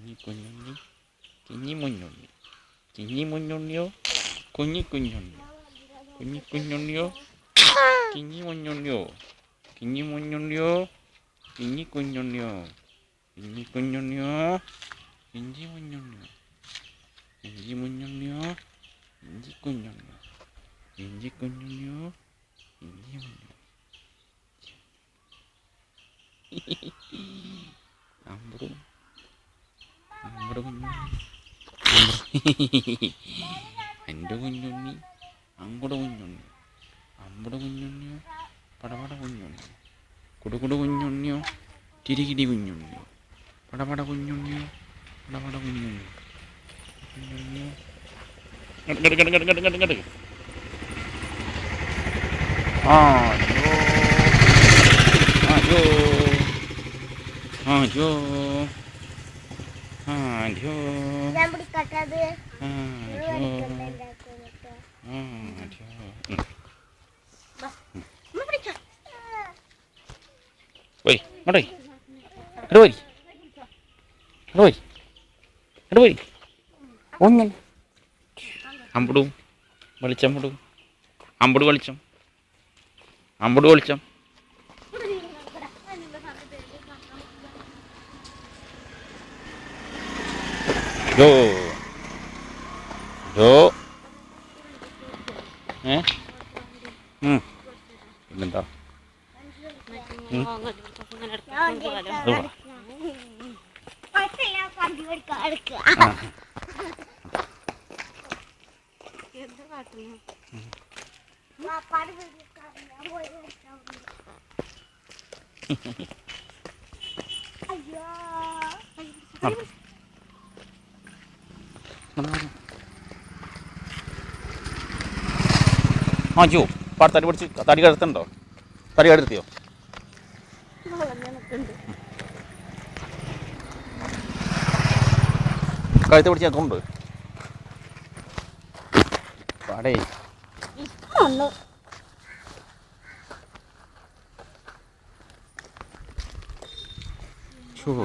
കുഞ്ഞുണ്ണി കുഞ്ഞിമുഞ്ഞുണ്ണി കുഞ്ഞിമുഞ്ഞുണ്ണിയോ കുഞ്ഞിക്കുഞ്ഞുണ്ണി കുഞ്ഞിക്കുഞ്ഞുണ്ണിയോ കുഞ്ഞിമുഞ്ഞുണ്ണിയോ കുഞ്ഞിമുഞ്ഞുണ്ണിയോ കുഞ്ഞിക്കുഞ്ഞുണ്ണിയോ കുഞ്ഞിക്കുഞ്ഞുണ്ണിയോ ഇഞ്ചിമുഞ്ഞുണ്ണിയോ ഇഞ്ചിമുഞ്ഞുണ്ണിയോ ഇഞ്ചിക്കുഞ്ഞുണ്ണിയോ ഇഞ്ചിക്കുഞ്ഞുണ്ണിയോ ഇഞ്ചിമുഞ്ഞുണ്ണിയോ അമ്പറും അമ്പറ കുഞ്ഞുണ്ണി എൻ്റെ കുഞ്ഞുണ്ണി അങ്ങോട്ട് കുഞ്ഞുണ്ണി അമ്പട കുഞ്ഞുണ്ണിയോ പടപട കുഞ്ഞുണ്ണി കുടുകുടു കുഞ്ഞുണ്ണിയോ കിരികിടി കുഞ്ഞുണ്ണിയോ പടപട കുഞ്ഞുണ്ണിയോ പടപട കുഞ്ഞുണ്ണി കുഞ്ഞുണ്ണിയോ ഇങ്ങോട്ട് ആജോ ആജോ ആജോ പോയി ഇങ്ങോട്ടേ ഇങ്ങോട്ട് പോയി ഇങ്ങോട്ട് പോയി ഇങ്ങോട്ട് പോയി ഒന്നും അമ്പടും വെളിച്ചമ്പടും അമ്പട് വെളിച്ചം അമ്പട് വെളിച്ചം ജോ ജോ പിന്നെന്താ ആജോ തടി പിടിച്ച് തടി കടത്തുണ്ടോ തടി കടത്തിയോ കഴുത്ത് പിടിച്ച് കൊണ്ട് പാടേ ോ